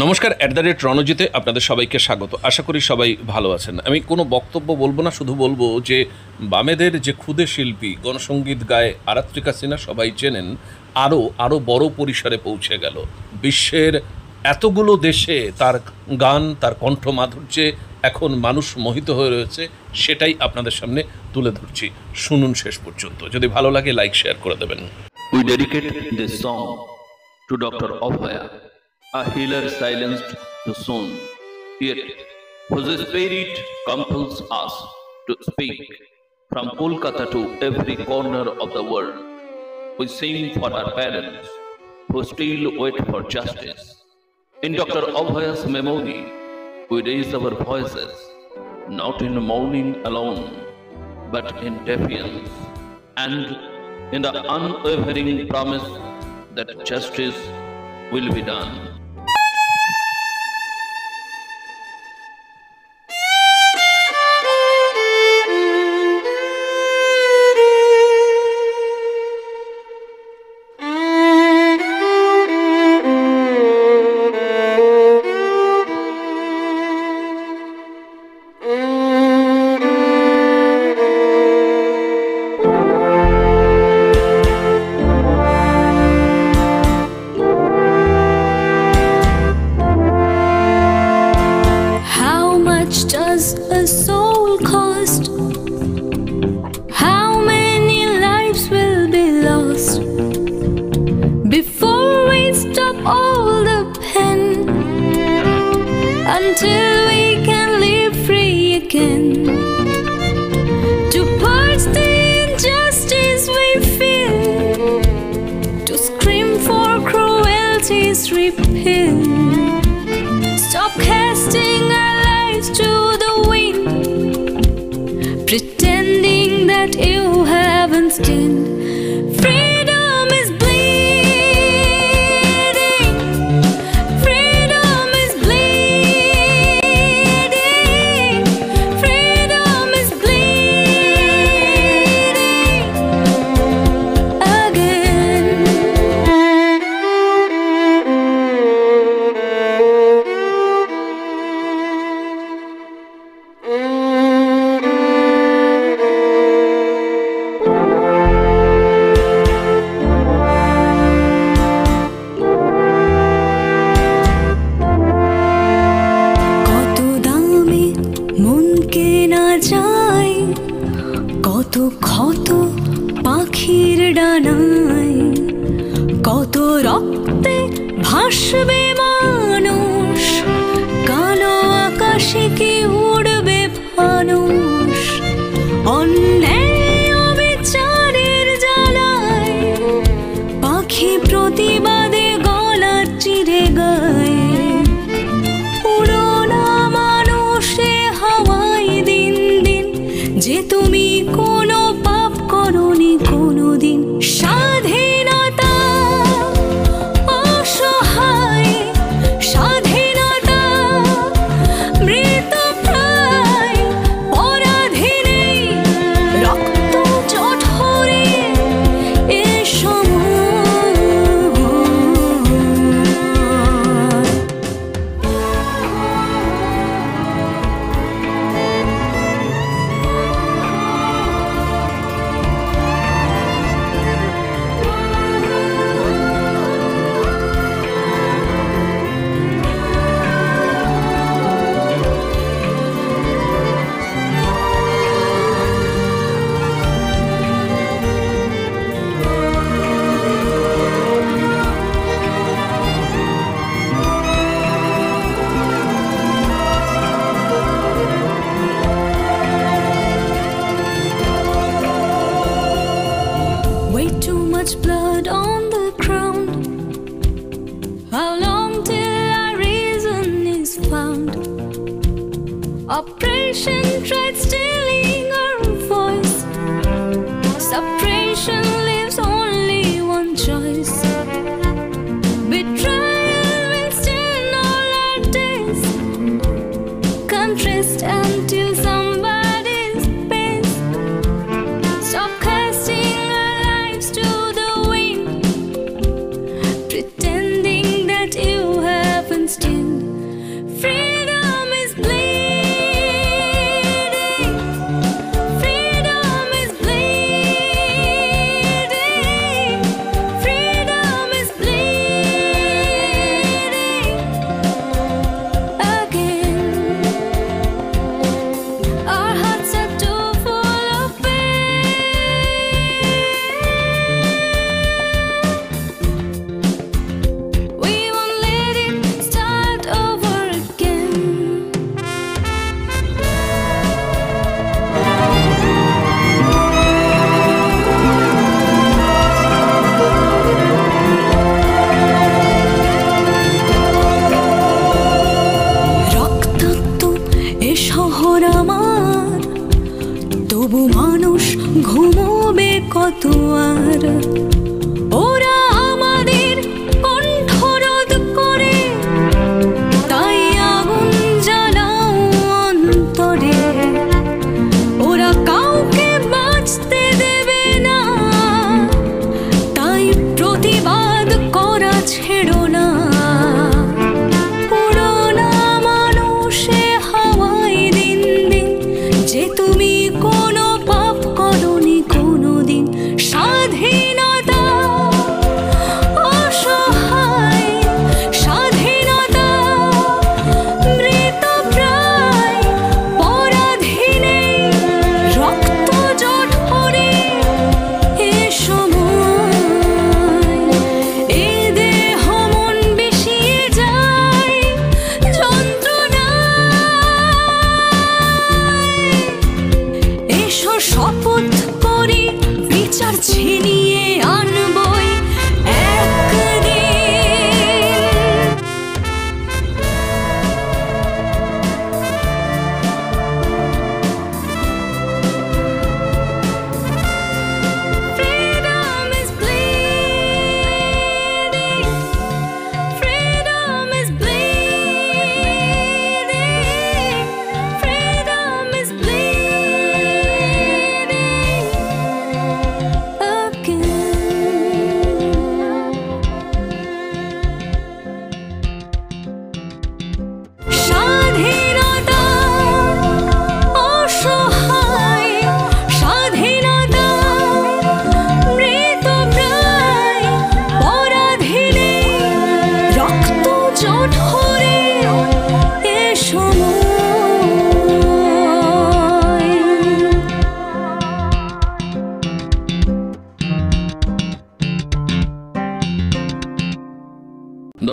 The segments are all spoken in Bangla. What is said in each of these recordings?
নমস্কার, @রণজিতে আপনাদের সবাইকে স্বাগত। আশা করি সবাই ভালো আছেন। আমি কোনো বক্তব্য বলবো না, শুধু বলবো যে বামেদের যে ক্ষুদে শিল্পী গণসঙ্গীত গায়ে আরাত্রিকা সিনহা সবাই চেনেন, আরও বড় পরিসরে পৌঁছে গেল। বিশ্বের এতগুলো দেশে তার গান, তার কণ্ঠ মাধুর্যে এখন মানুষ মোহিত হয়ে রয়েছে, সেটাই আপনাদের সামনে তুলে ধরছি। শুনুন শেষ পর্যন্ত, যদি ভালো লাগে লাইক শেয়ার করে দেবেন। We dedicate this song to Dr. Abhaya, a healer silenced too soon, yet whose spirit compels us to speak. From Kolkata to every corner of the world, we sing for our parents who still wait for justice. In Dr. Abhaya's memory, we raise our voices, not in mourning alone, but in defiance, and in the unwavering promise that justice will be done. Does a soul cost? How many lives will be lost before we stop all the pain, until we can live free again, to purge the injustice we feel, to scream for cruelty's repeal. Stop casting our lives to the wind, pretending that you haven't seen. Freedom is bleeding. Freedom is bleeding. Freedom is bleeding again. কত ক্ষত পাখির ডানায়, কত রক্তে ভাসবে মানুষ, কালো আকাশে কি উড়বে ফানুষ। অন্যায় অবিচারের জ্বালায় পাখি প্রতিবাদে গলা চিরে গায়। উড়োনা মানুষে হাওয়ায় দিন দিন, যে তুমি কোনো পাপ করনি কোনোদিন। স্বাধীনতা অসহায়, স্বাধীনতা মৃতপ্রায়, পরাধীনে রক্ত জঠরে এ সময়। Way too much blood on the ground. How long till our reason is found? Oppression tried stealing our voice. Suppression leaves only one choice. Betrayal will stand all our days. Can't rest until somebody's pays. Stop casting our lives to the wind, pretending that you haven't seen.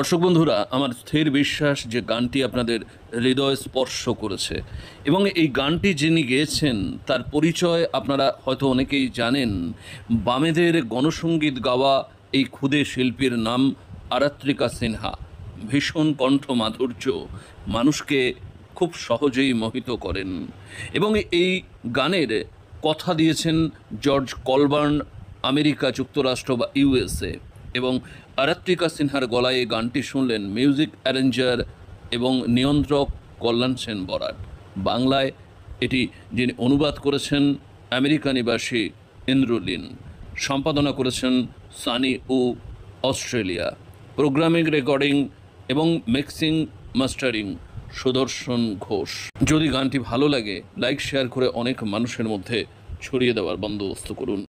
দর্শক বন্ধুরা, আমার স্থির বিশ্বাস যে গানটি আপনাদের হৃদয় স্পর্শ করেছে এবং এই গানটি যিনি গেয়েছেন তার পরিচয় আপনারা হয়তো অনেকেই জানেন। বামেদের গণসঙ্গীত গাওয়া এই ক্ষুদে শিল্পীর নাম আরাত্রিকা সিনহা। ভীষণ কণ্ঠ মাধুর্য মানুষকে খুব সহজেই মোহিত করেন এবং এই গানের কথা দিয়েছেন জর্জ কলবার্ন, আমেরিকা যুক্তরাষ্ট্র বা ইউএসএ। এবং আরাত্রিকা সিনহার গলায় এই গানটি শুনলেন মিউজিক অ্যারেঞ্জার এবং নিয়ন্ত্রক কল্যাণ সেন বরাট। বাংলায় এটি যিনি অনুবাদ করেছেন আমেরিকা নিবাসী ইন্দ্রলীন, সম্পাদনা করেছেন সানি উ, অস্ট্রেলিয়া। প্রোগ্রামিং, রেকর্ডিং এবং মিক্সিং মাস্টারিং সুদর্শন ঘোষ। যদি গানটি ভালো লাগে লাইক শেয়ার করে অনেক মানুষের মধ্যে ছড়িয়ে দেওয়ার বন্দোবস্ত করুন।